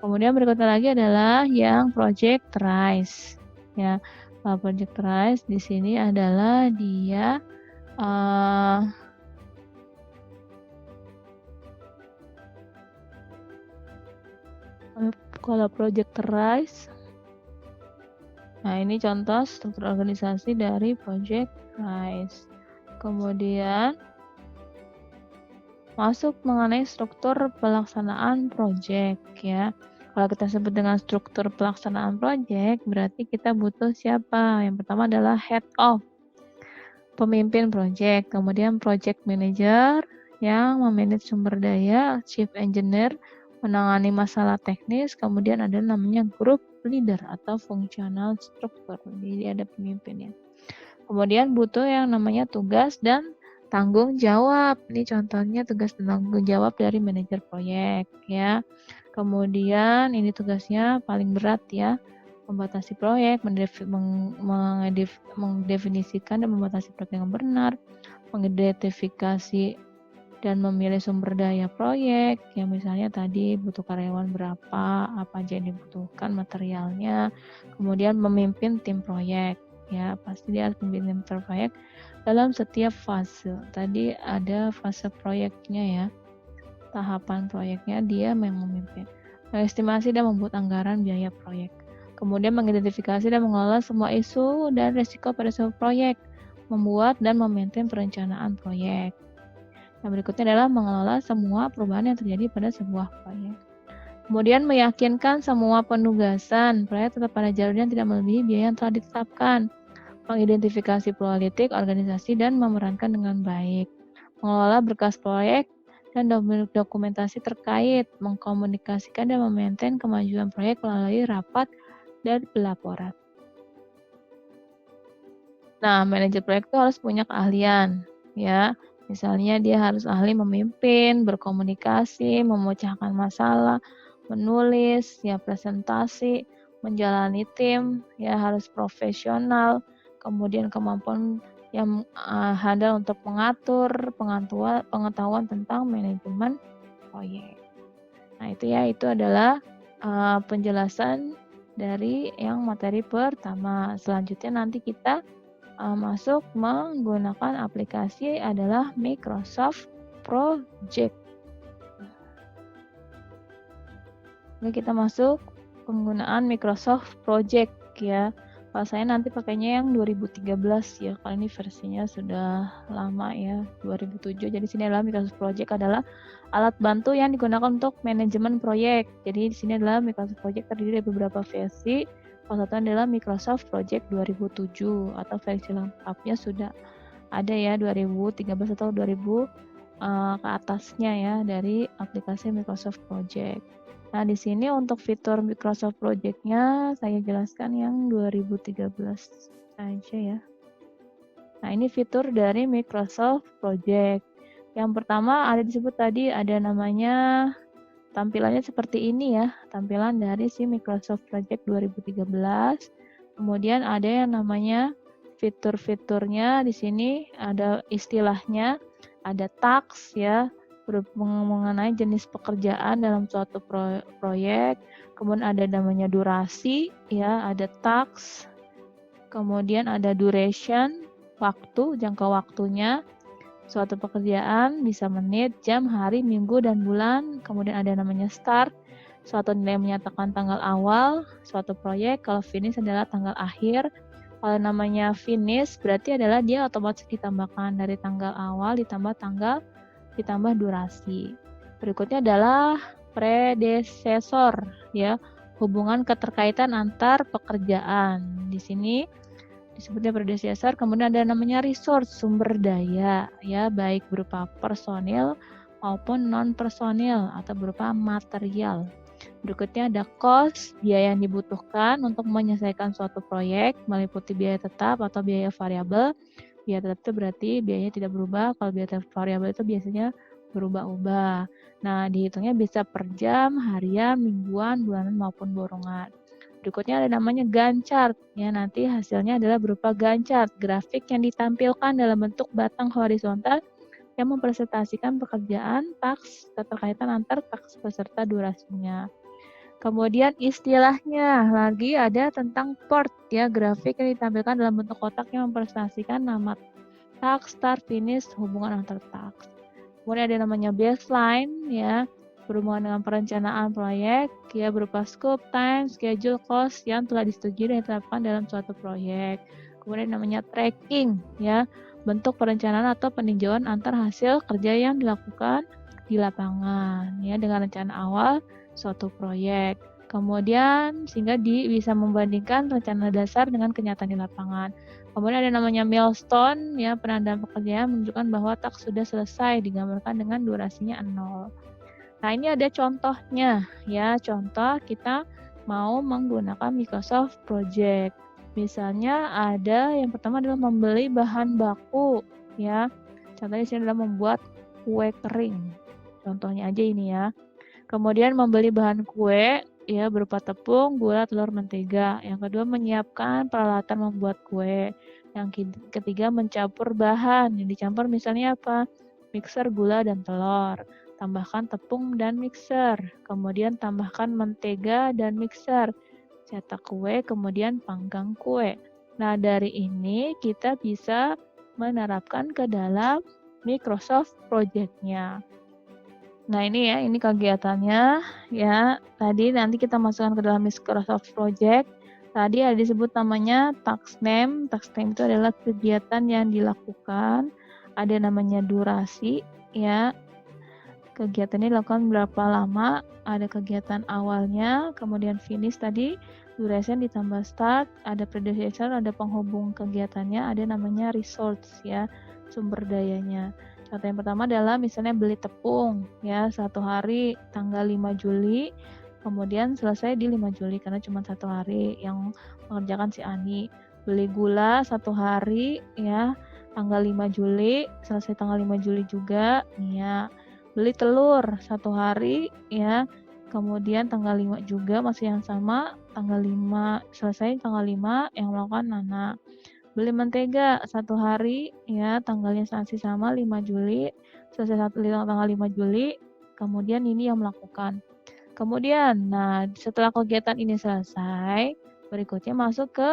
Kemudian berikutnya lagi adalah yang project rise. Ya, project rise di sini adalah dia kalau project rise. Nah, ini contoh struktur organisasi dari project rise. Kemudian masuk mengenai struktur pelaksanaan project, ya. Kalau kita sebut dengan struktur pelaksanaan project, berarti kita butuh siapa? Yang pertama adalah head of, pemimpin project, kemudian project manager yang memanage sumber daya, chief engineer menangani masalah teknis, kemudian ada namanya group leader atau functional struktur. Jadi ada pemimpinnya. Kemudian butuh yang namanya tugas dan tanggung jawab. Ini contohnya tugas dan tanggung jawab dari manajer proyek, ya. Kemudian ini tugasnya paling berat, ya, membatasi proyek, mendefinisikan dan membatasi proyek yang benar, mengidentifikasi dan memilih sumber daya proyek, ya, misalnya tadi butuh karyawan berapa, apa aja yang dibutuhkan materialnya, kemudian memimpin tim proyek, ya, pasti dia harus memimpin tim proyek dalam setiap fase. Tadi ada fase proyeknya, ya, tahapan proyeknya dia memimpin, mengestimasi dan membuat anggaran biaya proyek, kemudian mengidentifikasi dan mengelola semua isu dan risiko pada sebuah proyek, membuat dan memaintain perencanaan proyek. Yang berikutnya adalah mengelola semua perubahan yang terjadi pada sebuah proyek. Kemudian meyakinkan semua penugasan proyek tetap pada jalur yang tidak melebihi biaya yang telah ditetapkan, mengidentifikasi politik organisasi dan memerankan dengan baik, mengelola berkas proyek dan dokumentasi terkait, mengkomunikasikan dan memaintain kemajuan proyek melalui rapat dan pelaporan. Nah, manajer proyek itu harus punya keahlian, ya. Misalnya dia harus ahli memimpin, berkomunikasi, memecahkan masalah, menulis, ya, presentasi, menjalani tim, ya, harus profesional, kemudian kemampuan yang handal untuk mengatur pengetahuan tentang manajemen proyek. Nah, itu adalah penjelasan dari yang materi pertama. Selanjutnya nanti kita masuk menggunakan aplikasi adalah Microsoft Project. Oke, kita masuk penggunaan Microsoft Project, ya. Kalau saya nanti pakainya yang 2013 ya, kalau ini versinya sudah lama ya, 2007. Jadi sini adalah Microsoft Project adalah alat bantu yang digunakan untuk manajemen proyek. Jadi di sini adalah Microsoft Project terdiri dari beberapa versi. Salah satu adalah Microsoft Project 2007 atau versi lengkapnya sudah ada ya 2013 atau 2000 ke atasnya ya dari aplikasi Microsoft Project. Nah, di sini untuk fitur Microsoft Project-nya saya jelaskan yang 2013 saja ya. Nah, ini fitur dari Microsoft Project. Yang pertama ada disebut tadi ada namanya tampilannya seperti ini ya, tampilan dari si Microsoft Project 2013. Kemudian ada yang namanya fitur-fiturnya di sini ada istilahnya, ada task ya, mengenai jenis pekerjaan dalam suatu proyek, kemudian ada namanya durasi ya, ada task, kemudian ada duration, waktu, jangka waktunya, suatu pekerjaan bisa menit, jam, hari, minggu, dan bulan, kemudian ada namanya start, suatu nilai menyatakan tanggal awal, suatu proyek, kalau finish adalah tanggal akhir, kalau namanya finish berarti adalah dia otomatis ditambahkan dari tanggal awal ditambah tanggal ditambah durasi. Berikutnya adalah predecessor ya, hubungan keterkaitan antar pekerjaan. Di sini disebutnya predecessor, kemudian ada namanya resource, sumber daya ya, baik berupa personil maupun non personil atau berupa material. Berikutnya ada cost, biaya yang dibutuhkan untuk menyelesaikan suatu proyek, meliputi biaya tetap atau biaya variabel. Biaya tetap itu berarti biayanya tidak berubah, kalau biaya variabel itu biasanya berubah-ubah. Nah, dihitungnya bisa per jam, harian, mingguan, bulanan maupun borongan. Berikutnya ada namanya Gantt chart. Ya, nanti hasilnya adalah berupa Gantt chart, grafik yang ditampilkan dalam bentuk batang horizontal yang mempresentasikan pekerjaan, task, keterkaitan antar task beserta durasinya. Kemudian istilahnya lagi ada tentang port ya, grafik yang ditampilkan dalam bentuk kotak yang mempresentasikan nama task, start, finish, hubungan antar task. Kemudian ada namanya baseline ya, berhubungan dengan perencanaan proyek ya, berupa scope, time, schedule, cost yang telah disetujui dan ditetapkan dalam suatu proyek. Kemudian namanya tracking ya, bentuk perencanaan atau peninjauan antar hasil kerja yang dilakukan di lapangan ya dengan rencana awal suatu proyek. Kemudian sehingga bisa membandingkan rencana dasar dengan kenyataan di lapangan. Kemudian ada namanya milestone ya, penandaan pekerjaan menunjukkan bahwa task sudah selesai, digambarkan dengan durasinya 0. Nah, ini ada contohnya ya. Contoh kita mau menggunakan Microsoft Project. Misalnya ada yang pertama adalah membeli bahan baku ya. Contohnya di sini adalah membuat kue kering. Contohnya aja ini ya. Kemudian membeli bahan kue ya berupa tepung, gula, telur, mentega. Yang kedua menyiapkan peralatan membuat kue. Yang ketiga mencampur bahan. Yang dicampur misalnya apa? Mixer, gula, dan telur. Tambahkan tepung dan mixer. Kemudian tambahkan mentega dan mixer. Cetak kue, kemudian panggang kue. Nah, dari ini kita bisa menerapkan ke dalam Microsoft Project-nya. Nah, ini ya, ini kegiatannya ya. Tadi nanti kita masukkan ke dalam Microsoft Project. Tadi ada disebut namanya task name. Task name itu adalah kegiatan yang dilakukan. Ada namanya durasi ya. Kegiatan ini dilakukan berapa lama? Ada kegiatan awalnya, kemudian finish tadi, duration ditambah start, ada predecessor, ada penghubung kegiatannya, ada namanya resource ya, sumber dayanya. Contoh yang pertama adalah misalnya beli tepung ya, 1 hari tanggal 5 Juli, kemudian selesai di 5 Juli karena cuma 1 hari yang mengerjakan si Ani. Beli gula 1 hari ya, tanggal 5 Juli, selesai tanggal 5 Juli juga ya. Beli telur 1 hari ya, kemudian tanggal 5 juga masih yang sama, tanggal 5 selesai tanggal 5 yang melakukan Nana. Beli mentega 1 hari ya, tanggalnya masih sama 5 Juli, selesai tanggal 5 Juli, kemudian ini yang melakukan. Kemudian, nah setelah kegiatan ini selesai, berikutnya masuk ke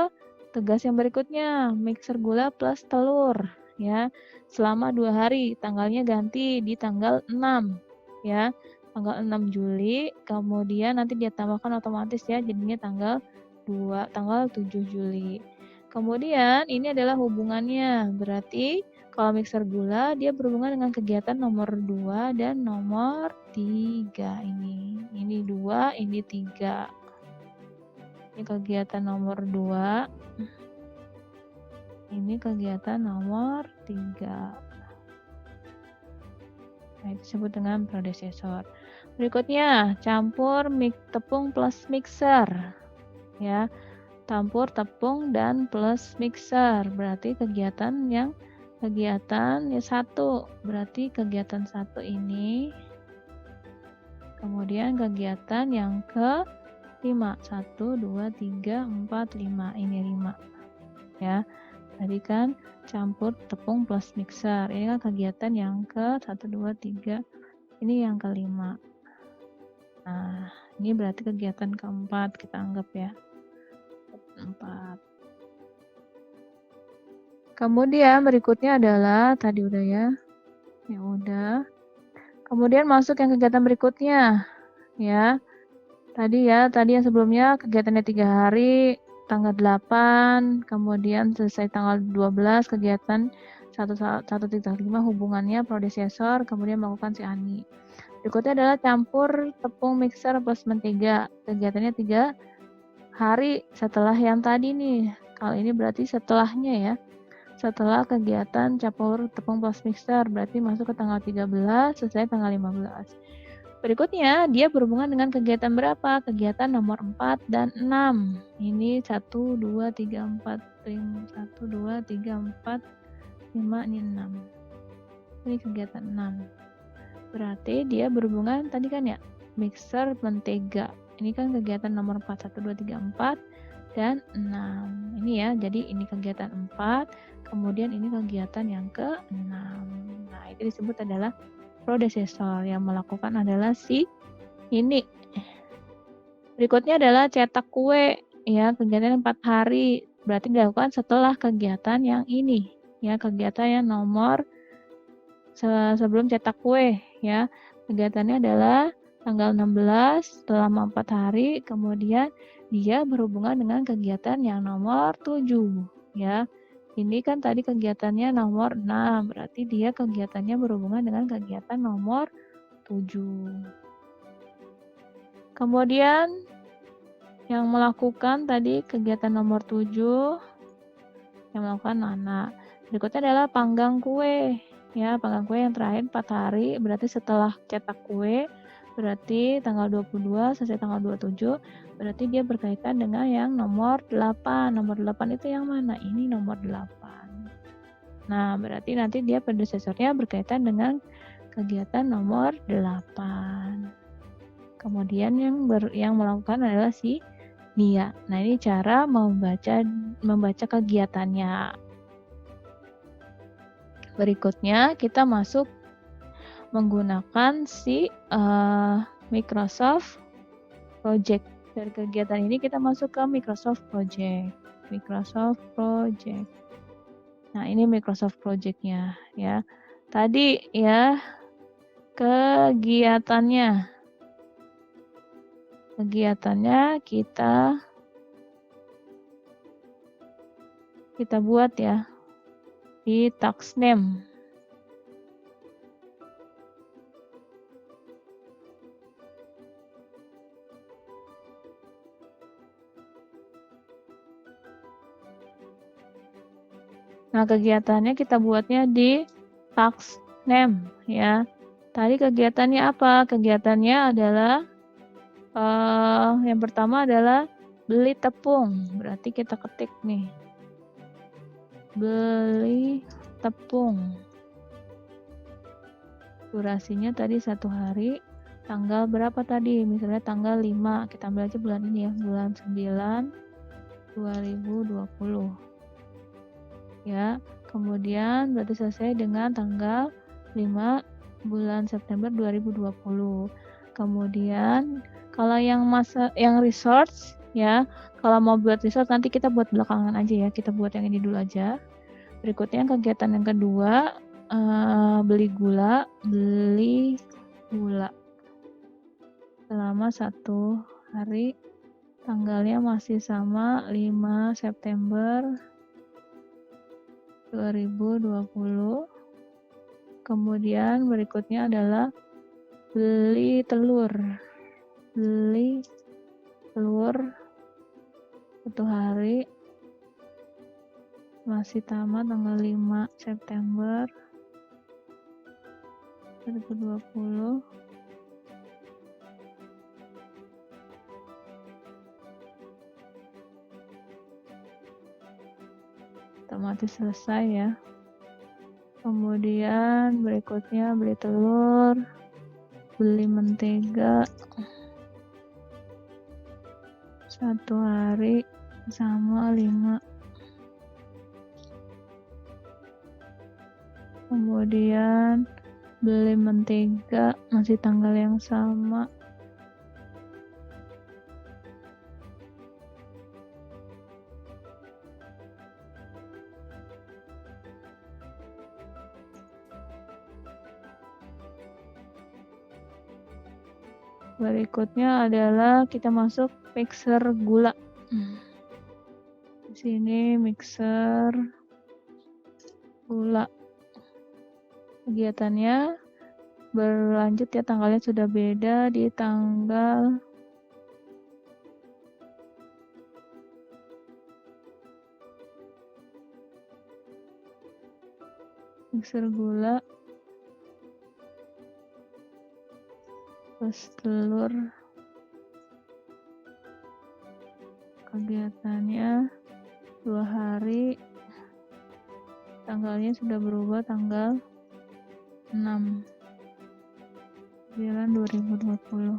tugas yang berikutnya, mixer gula plus telur ya, selama 2 hari, tanggalnya ganti di tanggal 6 ya, tanggal 6 Juli, kemudian nanti dia tambahkan otomatis ya, jadinya tanggal tanggal 7 Juli. Kemudian ini adalah hubungannya. Berarti kalau mixer gula dia berhubungan dengan kegiatan nomor 2 dan nomor 3 ini. Ini 2, ini 3. Ini kegiatan nomor 2. Ini kegiatan nomor 3. Nah, itu disebut dengan predecessor. Berikutnya, campur tepung plus mixer. Ya, campur tepung dan plus mixer. Berarti kegiatan yang satu. Berarti kegiatan satu ini. Kemudian kegiatan yang ke 5. 1, 2, 3, 4, 5. Ini 5. Ya. Tadi kan campur tepung plus mixer. Ini kan kegiatan yang ke 1, 2, 3. Ini yang kelima. Nah, ini berarti kegiatan keempat kita anggap ya. 4. Kemudian berikutnya adalah, tadi udah ya. Ya udah. Kemudian masuk yang kegiatan berikutnya. Ya. Tadi yang sebelumnya kegiatannya 3 hari. Tanggal 8, kemudian selesai tanggal 12 kegiatan 1.5 hubungannya predecessor, kemudian melakukan si Ani. Berikutnya adalah campur tepung mixer plus mentega. Kegiatannya 3 hari setelah yang tadi nih. Kalau ini berarti setelahnya ya. Setelah kegiatan campur tepung plus mixer, berarti masuk ke tanggal 13, selesai tanggal 15. Berikutnya, dia berhubungan dengan kegiatan berapa? Kegiatan nomor 4 dan 6. Ini 1, 2, 3, 4. 1, 2, 3, 4, 5, ini 6. Ini kegiatan 6. Berarti dia berhubungan tadi kan ya, mixer mentega. Ini kan kegiatan nomor 4. 1, 2, 3, 4, dan 6. Ini ya, jadi ini kegiatan 4. Kemudian ini kegiatan yang ke-6. Nah, itu disebut adalah predecessor. Yang melakukan adalah si ini. Berikutnya adalah cetak kue. Ya, kegiatan 4 hari. Berarti dilakukan setelah kegiatan yang ini. Ya, kegiatan yang nomor sebelum cetak kue. Ya, kegiatannya adalah tanggal 16 selama 4 hari. Kemudian dia berhubungan dengan kegiatan yang nomor 7. Ya. Ini kan tadi kegiatannya nomor 6, berarti dia kegiatannya berhubungan dengan kegiatan nomor 7. Kemudian yang melakukan tadi kegiatan nomor 7, yang melakukan Nana. Berikutnya adalah panggang kue. Ya, panggang kue yang terakhir 4 hari, berarti setelah cetak kue, berarti tanggal 22 selesai tanggal 27, berarti dia berkaitan dengan yang nomor 8. Nomor 8 itu yang mana? Ini nomor 8. Nah, berarti nanti dia predecessornya berkaitan dengan kegiatan nomor 8. Kemudian yang melakukan adalah si Nia. Nah, ini cara membaca kegiatannya. Berikutnya kita masuk menggunakan si Microsoft Project. Dari kegiatan ini kita masuk ke Microsoft Project. Microsoft Project. Nah, ini Microsoft Project-nya ya. Tadi ya kegiatannya kita buat ya di task name. Nah, kegiatannya kita buatnya di task name ya. Tadi kegiatannya apa? Kegiatannya adalah yang pertama adalah beli tepung. Berarti kita ketik nih. Beli tepung. Durasinya tadi 1 hari. Tanggal berapa tadi? Misalnya tanggal 5. Kita ambil aja bulan ini ya. Bulan 9 2020. Ya, kemudian berarti selesai dengan tanggal 5 bulan September 2020. Kemudian kalau yang resource ya, kalau mau buat resource nanti kita buat belakangan aja ya, kita buat yang ini dulu aja. Berikutnya kegiatan yang kedua, beli gula selama 1 hari Tanggalnya masih sama 5 September 2020. Kemudian berikutnya adalah beli telur. Beli telur 1 hari masih tamat tanggal 5 September 2020. Otomatis selesai ya. Kemudian berikutnya beli telur, beli mentega 1 hari sama 5. Kemudian beli mentega masih tanggal yang sama. Berikutnya adalah kita masuk mixer gula. Di sini mixer gula. Kegiatannya berlanjut ya, tanggalnya sudah beda di tanggal mixer gula plus telur. Kegiatannya 2 hari, tanggalnya sudah berubah tanggal 6 9 2020.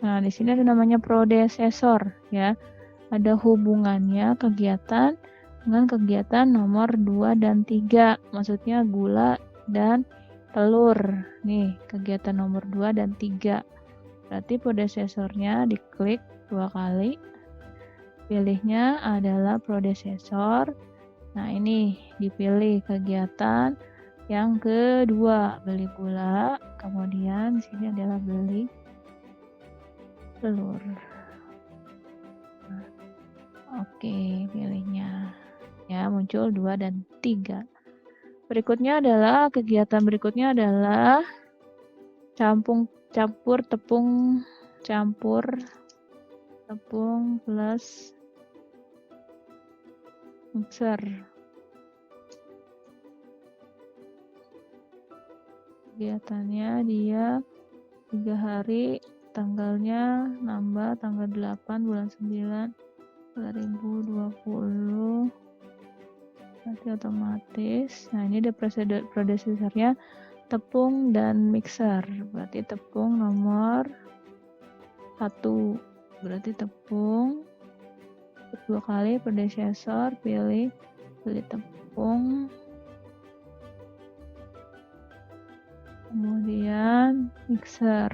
Nah, di sini ada namanya predecessor ya. Ada hubungannya kegiatan dengan kegiatan nomor 2 dan 3. Maksudnya gula dan telur. Nih, kegiatan nomor 2 dan 3. Berarti predecessornya diklik 2 kali. Pilihnya adalah predecessor. Nah, ini dipilih kegiatan yang kedua, beli gula. Kemudian di sini adalah beli telur. Nah, oke, pilihnya. Ya, muncul 2 dan 3. Berikutnya adalah kegiatan berikutnya adalah campur tepung plus mixer. Kegiatannya dia 3 hari, tanggalnya nambah tanggal 8 bulan 9 2020. Nanti otomatis. Nah, ini ada predecessornya tepung dan mixer. Berarti tepung nomor 1. Berarti tepung 2 kali predecessor, pilih beli tepung. Kemudian mixer.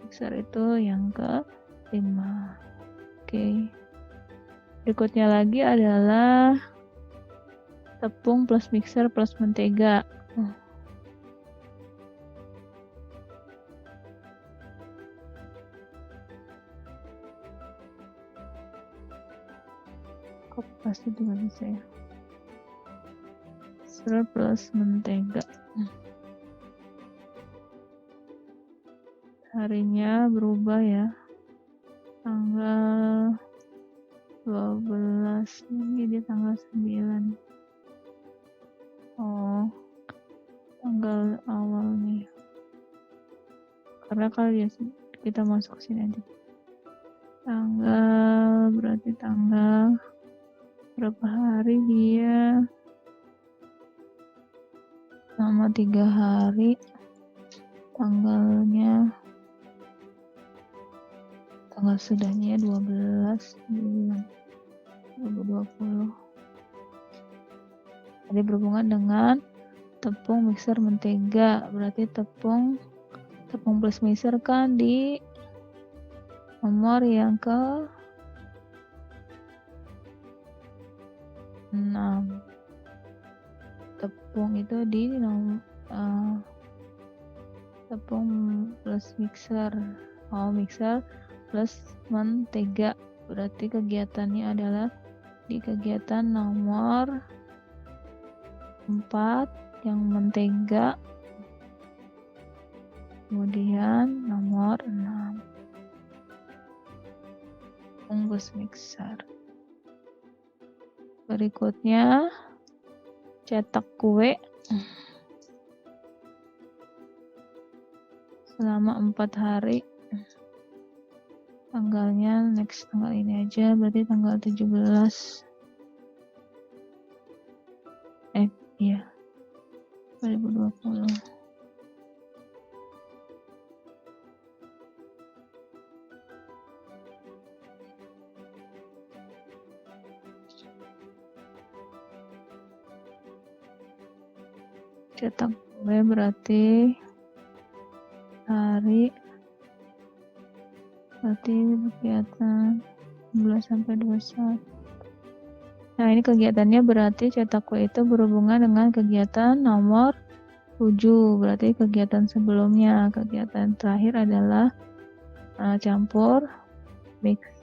Mixer itu yang ke-5. Oke. Berikutnya lagi adalah tepung plus mixer plus mentega. Kok pasti juga bisa ya. Mixer plus mentega. Harinya berubah ya. Tanggal 12 ini dia tanggal 9. Oh, tanggal awal nih. Karena kalau kita masuk sini aja. Berarti tanggal berapa hari dia? Selama 3 hari. Tanggal sudahnya 12 bulan 2020. Jadi berhubungan dengan tepung mixer mentega. Berarti tepung plus mixer kan di nomor yang ke 6. Tepung itu di tepung plus mixer. Mixer plus mentega. Berarti kegiatannya adalah di kegiatan nomor 4 yang mentega. Kemudian nomor 6 bungkus mixer. Berikutnya cetak kue selama 4 hari. Tanggalnya next tanggal ini aja, berarti tanggal 17 iya 2020. Cetak kue berarti hari, berarti kegiatan 11 sampai 21. Nah, ini kegiatannya berarti cetak kue itu berhubungan dengan kegiatan nomor 7, berarti kegiatan sebelumnya. Kegiatan terakhir adalah campur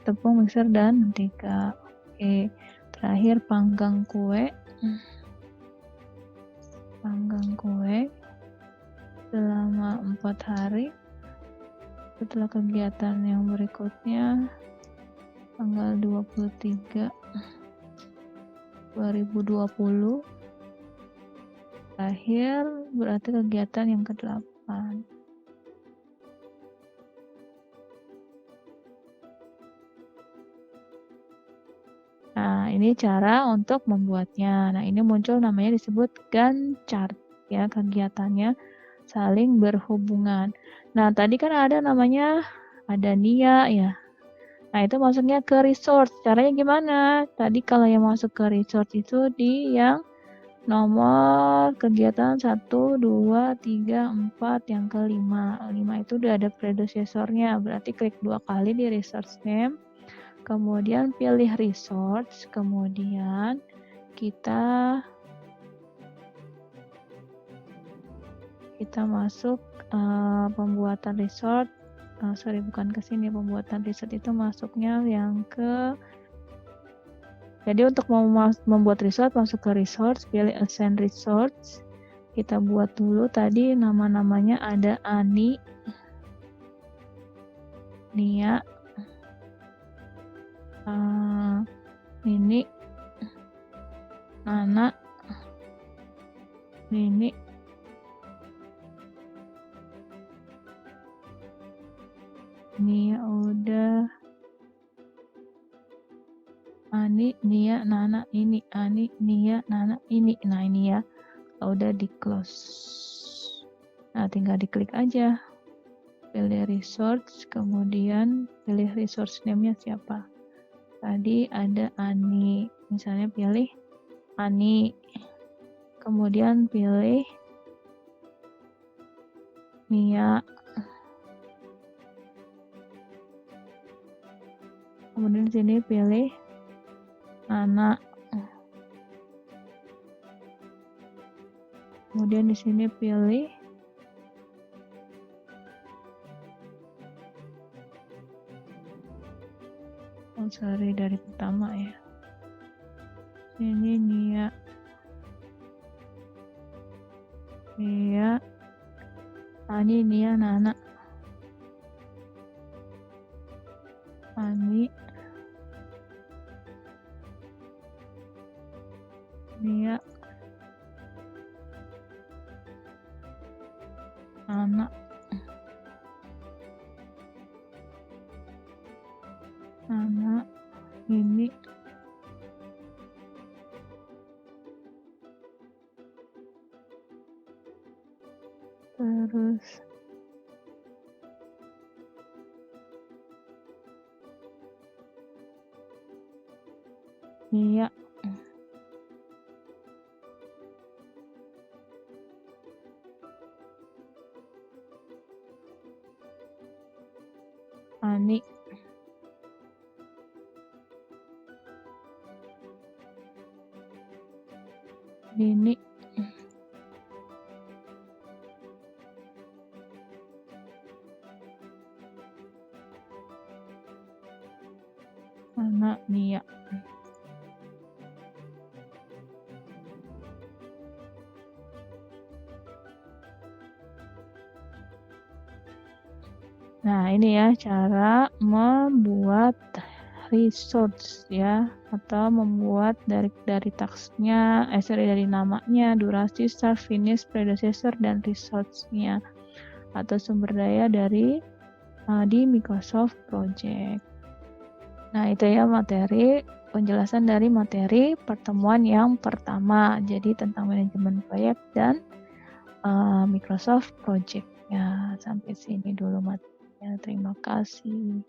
tepung, mixer, dan mentega. Oke, terakhir panggang kue. Panggang kue selama 4 hari. Setelah kegiatan yang berikutnya tanggal 23 2020 terakhir berarti kegiatan yang ke-8. Nah, ini cara untuk membuatnya. Nah, ini muncul namanya disebut Gantt chart ya, kegiatannya saling berhubungan. Nah, tadi kan ada namanya ada NIA ya. Nah, itu masuknya ke resource. Caranya gimana? Tadi kalau yang masuk ke resource itu di yang nomor kegiatan 1, 2, 3, 4, yang kelima. 5 itu udah ada predecessornya. Berarti klik 2 kali di resource name. Kemudian pilih resource. Kemudian kita masuk pembuatan resource. Bukan ke sini, pembuatan riset itu masuknya yang ke, jadi untuk membuat resource masuk ke resource, pilih assign resource, kita buat dulu tadi nama-namanya ada Ani, Nia, Nini, Nana, Nini, Nia udah, Ani, Nia, Nana, ini, Ani, Nia, Nana, ini. Nah, ini ya, udah di close. Nah, tinggal diklik aja, pilih resource, kemudian pilih resource name-nya siapa. Tadi ada Ani, misalnya pilih Ani, kemudian pilih Nia, kemudian di sini pilih Nana, kemudian di sini pilih dari pertama ya, ini Nia, Ani, Nia, Nana, Ani, Nia, Nana, Nana, ini, terus Nia, Ani, Nini, Nah, ini ya cara membuat resource ya, atau membuat dari tasknya, dari namanya, durasi, start, finish, predecessor, dan resource-nya atau sumber daya dari di Microsoft Project. Nah, itu ya penjelasan dari materi pertemuan yang pertama. Jadi tentang manajemen proyek dan Microsoft Project. Ya, sampai sini dulu materinya. Terima kasih.